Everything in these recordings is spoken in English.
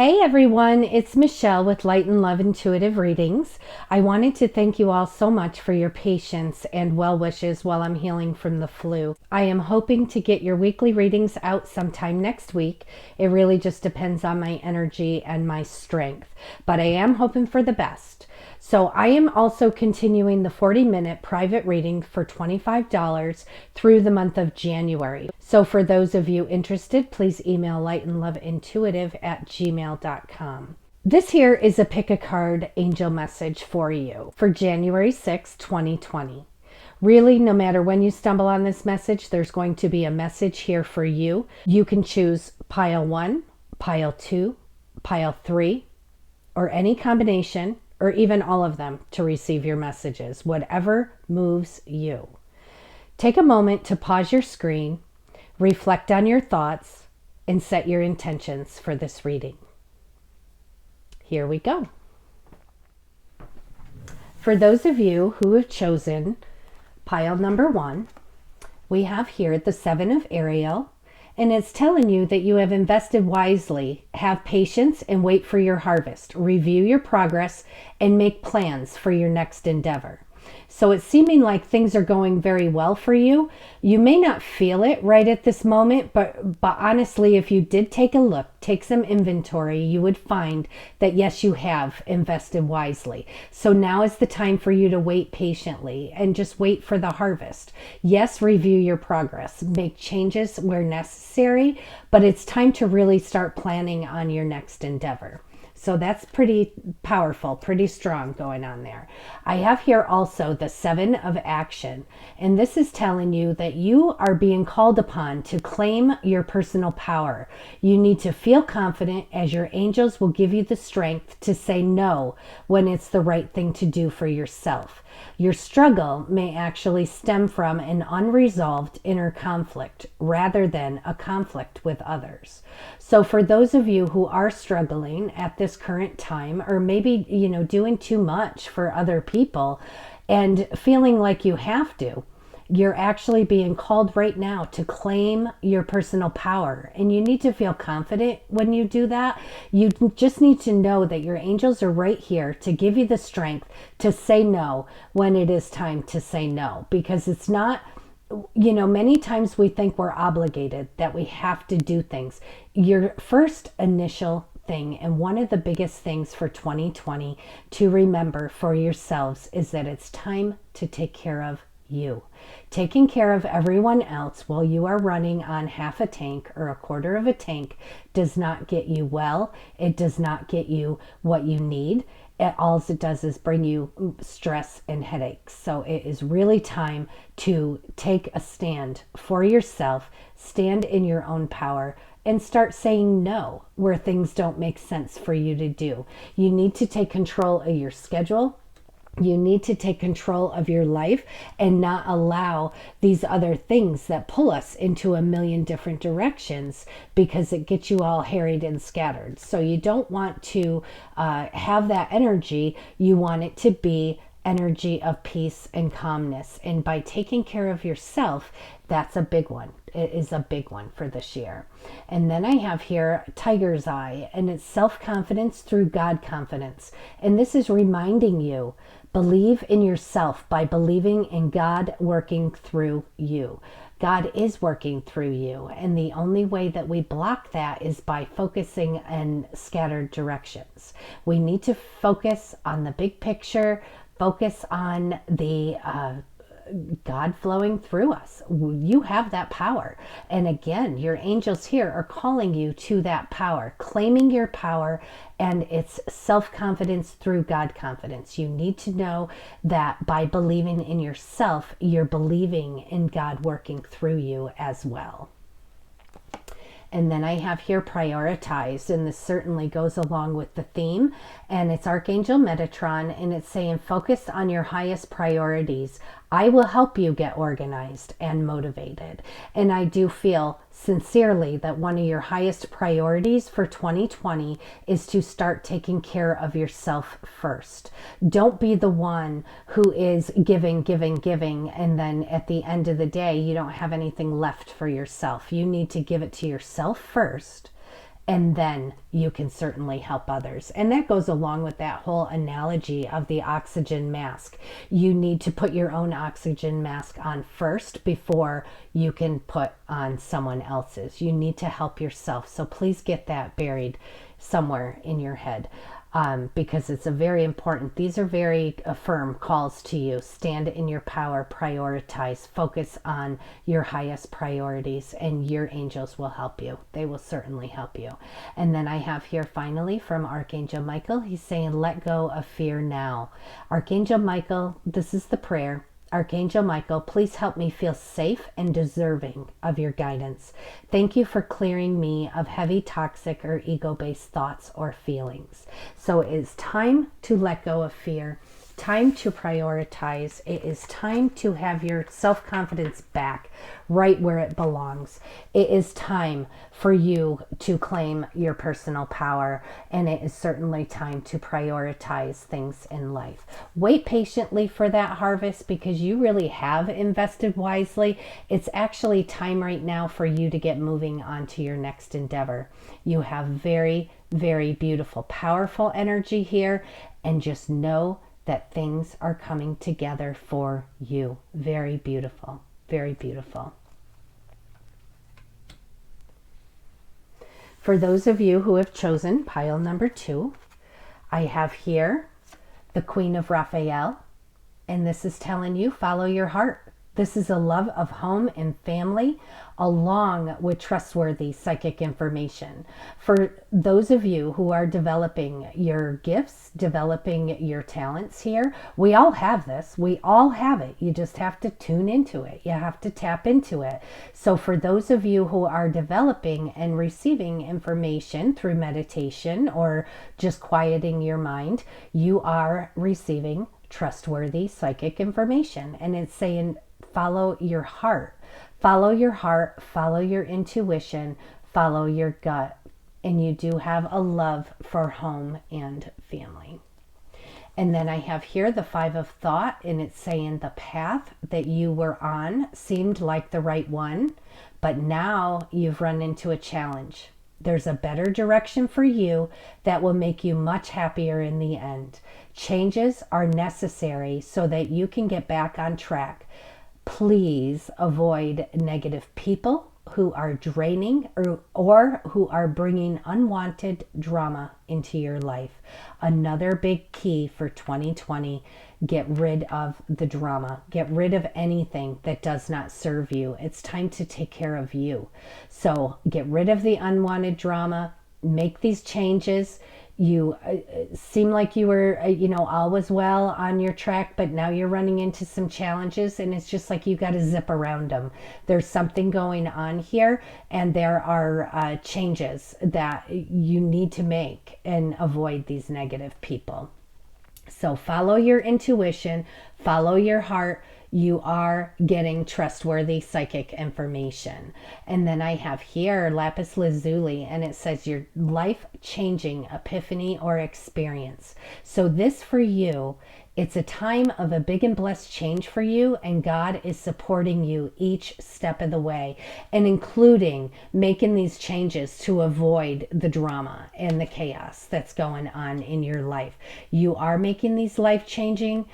Hey everyone, it's Michelle with Light and Love Intuitive Readings. I wanted to thank you all so much for your patience and well wishes while I'm healing from the flu. I am hoping to get your weekly readings out sometime next week. It really just depends on my energy and my strength, but I am hoping for the best. So I am also continuing the 40-minute private reading for $25 through the month of January. So for those of you interested, please email lightandloveintuitive@gmail.com. This here is a pick a card angel message for you for January 6, 2020. Really, no matter when you stumble on this message, there's going to be a message here for you. You can choose pile 1, pile 2, pile 3, or any combination, or even all of them to receive your messages, whatever moves you. Take a moment to pause your screen, reflect on your thoughts, and set your intentions for this reading. Here we go. For those of you who have chosen pile number 1, we have here the 7 of Ariel, and it's telling you that you have invested wisely. Have patience and wait for your harvest. Review your progress and make plans for your next endeavor. So it's seeming like things are going very well for you. You may not feel it right at this moment, but honestly, if you did take a look, take some inventory, you would find that yes, you have invested wisely. So now is the time for you to wait patiently and just wait for the harvest. Yes, review your progress, make changes where necessary, but it's time to really start planning on your next endeavor. So that's pretty powerful, pretty strong going on there. I have here also the 7 of Action, and this is telling you that you are being called upon to claim your personal power. You need to feel confident as your angels will give you the strength to say no when it's the right thing to do for yourself. Your struggle may actually stem from an unresolved inner conflict rather than a conflict with others. So for those of you who are struggling at this current time, or maybe, doing too much for other people and feeling like you have to, you're actually being called right now to claim your personal power. And you need to feel confident when you do that. You just need to know that your angels are right here to give you the strength to say no when it is time to say no. Because it's not, many times we think we're obligated, that we have to do things. Your first initial thing, and one of the biggest things for 2020 to remember for yourselves, is that it's time to take care of you. Taking care of everyone else while you are running on half a tank or a quarter of a tank does not get you well. It does not get you what you need. All it does is bring you stress and headaches. So it is really time to take a stand for yourself, stand in your own power, and start saying no where things don't make sense for you to do. You need to take control of your schedule. You need to take control of your life and not allow these other things that pull us into a million different directions, because it gets you all harried and scattered. So you don't want to have that energy. You want it to be energy of peace and calmness. And by taking care of yourself, that's a big one. It is a big one for this year. And then I have here Tiger's Eye, and it's self-confidence through God confidence. And this is reminding you, believe in yourself by believing in God working through you. God is working through you, and the only way that we block that is by focusing in scattered directions. We need to focus on the big picture, focus on the God flowing through us. You have that power. And again, your angels here are calling you to that power, claiming your power, and it's self-confidence through God confidence. You need to know that by believing in yourself, you're believing in God working through you as well. And then I have here prioritized, and this certainly goes along with the theme, and it's Archangel Metatron, and it's saying focus on your highest priorities. I will help you get organized and motivated. And I do feel sincerely that one of your highest priorities for 2020 is to start taking care of yourself first. Don't be the one who is giving, and then at the end of the day, you don't have anything left for yourself. You need to give it to yourself first, and then you can certainly help others. And that goes along with that whole analogy of the oxygen mask. You need to put your own oxygen mask on first before you can put on someone else's. You need to help yourself. So please get that buried somewhere in your head. Because it's a very important, these are very firm calls to you. Stand in your power, prioritize, focus on your highest priorities, and your angels will help you. They will certainly help you. And then I have here finally from Archangel Michael, he's saying, let go of fear now. Archangel Michael, this is the prayer. Archangel Michael, please help me feel safe and deserving of your guidance. Thank you for clearing me of heavy, toxic, or ego-based thoughts or feelings. So it is time to let go of fear, time to prioritize. It is time to have your self-confidence back right where it belongs. It is time for you to claim your personal power, and it is certainly time to prioritize things in life. Wait patiently for that harvest because you really have invested wisely. It's actually time right now for you to get moving on to your next endeavor. You have very, very beautiful, powerful energy here, and just know that things are coming together for you. Very beautiful, very beautiful. For those of you who have chosen pile number 2, I have here the Queen of Raphael, and this is telling you, follow your heart. This is a love of home and family, along with trustworthy psychic information. For those of you who are developing your gifts, developing your talents here, we all have this. We all have it. You just have to tune into it. You have to tap into it. So for those of you who are developing and receiving information through meditation or just quieting your mind, you are receiving trustworthy psychic information. And it's saying, follow your heart. Follow your heart, follow your intuition, follow your gut. And you do have a love for home and family. And then I have here the 5 of thought, and it's saying the path that you were on seemed like the right one, but now you've run into a challenge. There's a better direction for you that will make you much happier in the end. Changes are necessary so that you can get back on track. Please avoid negative people who are draining or who are bringing unwanted drama into your life. Another big key for 2020, get rid of the drama. Get rid of anything that does not serve you. It's time to take care of you. So get rid of the unwanted drama, make these changes. You seem like you were, all was well on your track, but now you're running into some challenges, and it's just like you got to zip around them. There's something going on here, and there are changes that you need to make and avoid these negative people. So follow your intuition, follow your heart. You are getting trustworthy psychic information. And then I have here lapis lazuli, and it says your life-changing epiphany or experience. So this for you, it's a time of a big and blessed change for you, and God is supporting you each step of the way, and including making these changes to avoid the drama and the chaos that's going on in your life. You are making these life-changing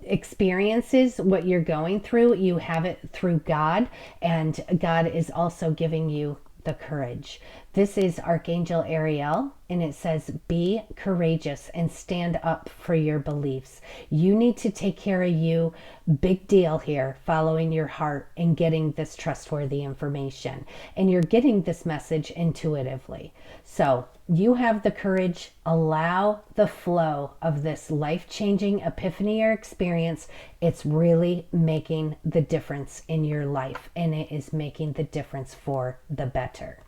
experiences. What you're going through, you have it through God, and God is also giving you the courage. This is Archangel Ariel, and it says, be courageous and stand up for your beliefs. You need to take care of you. Big deal here, following your heart and getting this trustworthy information. And you're getting this message intuitively. So you have the courage. Allow the flow of this life-changing epiphany or experience. It's really making the difference in your life, and it is making the difference for the better.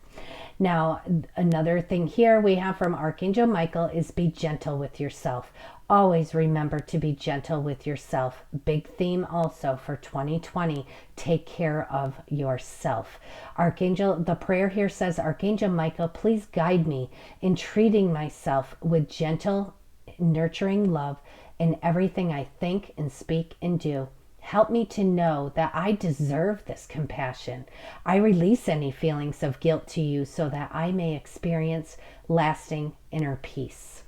Now, another thing here we have from Archangel Michael is be gentle with yourself. Always remember to be gentle with yourself. Big theme also for 2020. Take care of yourself. Archangel, the prayer here says, Archangel Michael, please guide me in treating myself with gentle, nurturing love in everything I think and speak and do. Help me to know that I deserve this compassion. I release any feelings of guilt to you so that I may experience lasting inner peace.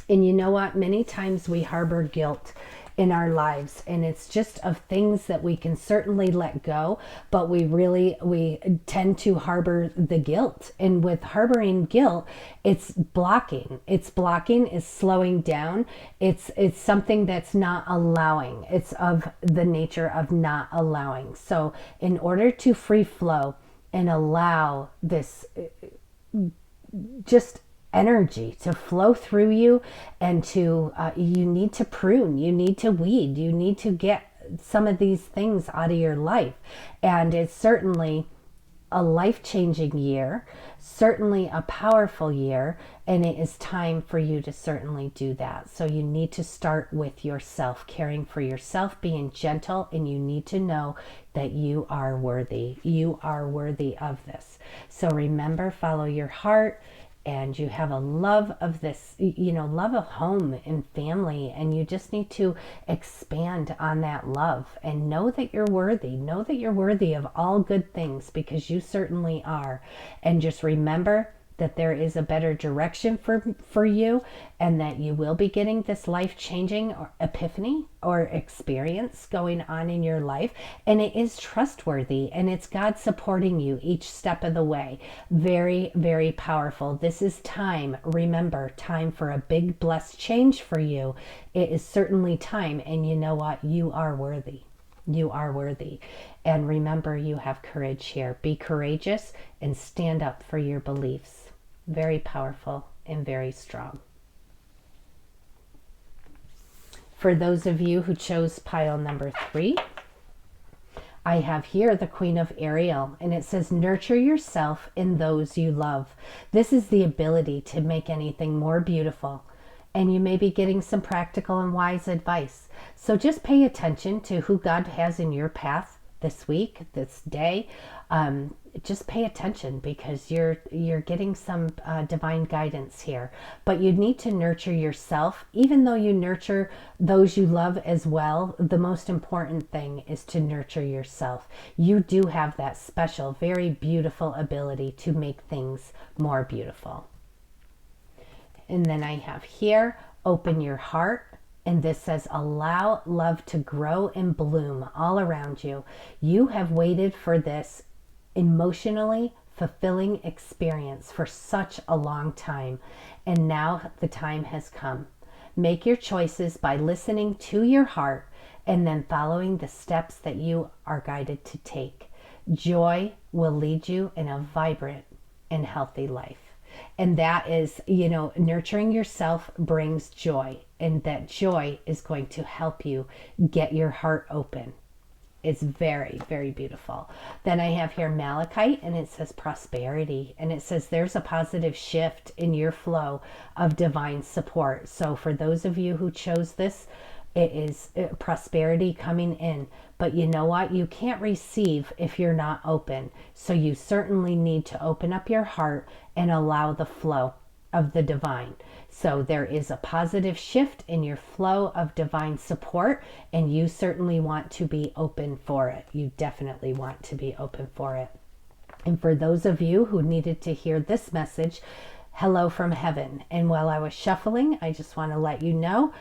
And you know what? Many times we harbor guilt in our lives, and it's just of things that we can certainly let go, but we tend to harbor the guilt. And with harboring guilt, it's blocking. It's slowing down. It's something that's not allowing. It's of the nature of not allowing. So in order to free flow and allow this just energy to flow through you, and to you need to prune, you need to weed, you need to get some of these things out of your life. And it's certainly a life-changing year, certainly a powerful year, and it is time for you to certainly do that. So you need to start with yourself, caring for yourself, being gentle, and you need to know that you are worthy. You are worthy of this. So remember, follow your heart. And you have a love of this, love of home and family, and you just need to expand on that love and know that you're worthy. Know that you're worthy of all good things, because you certainly are. And just remember that there is a better direction for you, and that you will be getting this life-changing or epiphany or experience going on in your life, and it is trustworthy, and it's God supporting you each step of the way. Very, very powerful. This is time, remember, time for a big blessed change for you. It is certainly time, and you know what? You are worthy. You are worthy. And remember, you have courage here. Be courageous and stand up for your beliefs. Very powerful and very strong. For those of you who chose pile number 3, I have here the Queen of Ariel, and it says, nurture yourself in those you love. This is the ability to make anything more beautiful. And you may be getting some practical and wise advice. So just pay attention to who God has in your path this week, this day. Just pay attention, because you're getting some divine guidance here. But you need to nurture yourself. Even though you nurture those you love as well, the most important thing is to nurture yourself. You do have that special, very beautiful ability to make things more beautiful. And then I have here, open your heart. And this says, allow love to grow and bloom all around you. You have waited for this emotionally fulfilling experience for such a long time. And now the time has come. Make your choices by listening to your heart and then following the steps that you are guided to take. Joy will lead you in a vibrant and healthy life. And that is, nurturing yourself brings joy. And that joy is going to help you get your heart open. It's very, very beautiful. Then I have here Malachite, and it says prosperity. And it says there's a positive shift in your flow of divine support. So for those of you who chose this, it is prosperity coming in. But you know what? You can't receive if you're not open. So you certainly need to open up your heart and allow the flow of the divine. So there is a positive shift in your flow of divine support, and you certainly want to be open for it. You definitely want to be open for it. And for those of you who needed to hear this message, hello from heaven. And while I was shuffling, I just want to let you know,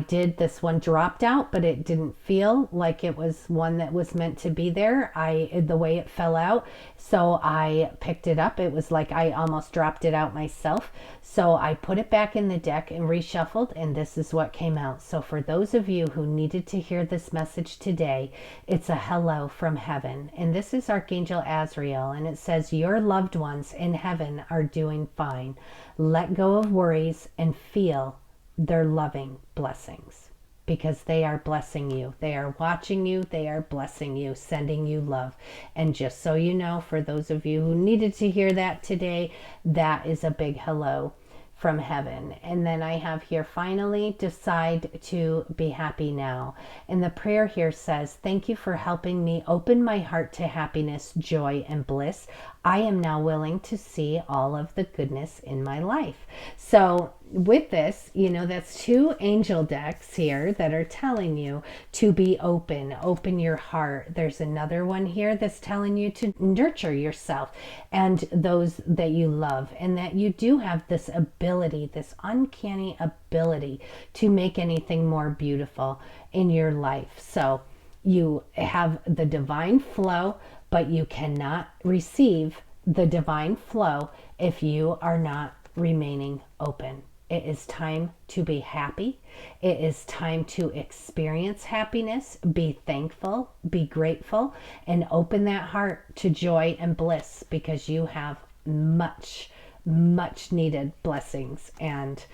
this one dropped out, but it didn't feel like it was one that was meant to be there. The way it fell out. So I picked it up. It was like I almost dropped it out myself. So I put it back in the deck and reshuffled, and this is what came out. So for those of you who needed to hear this message today, it's a hello from heaven. And this is Archangel Azrael, and it says, your loved ones in heaven are doing fine. Let go of worries and feel their loving blessings, because they are blessing you. They are watching you. They are blessing you, sending you love. And just so you know, for those of you who needed to hear that today, that is a big hello from heaven. And then I have here, finally, decide to be happy now. And the prayer here says, thank you for helping me open my heart to happiness, joy, and bliss. I am now willing to see all of the goodness in my life. So with this, that's two angel decks here that are telling you to be open your heart. There's another one here that's telling you to nurture yourself and those that you love, and that you do have this ability, this uncanny ability to make anything more beautiful in your life. So you have the divine flow, but you cannot receive the divine flow if you are not remaining open. It is time to be happy. It is time to experience happiness, be thankful, be grateful, and open that heart to joy and bliss, because you have much, much needed blessings and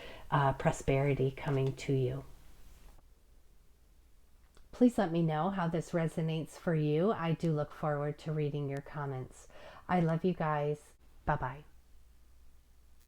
prosperity coming to you. Please let me know how this resonates for you. I do look forward to reading your comments. I love you guys. Bye-bye.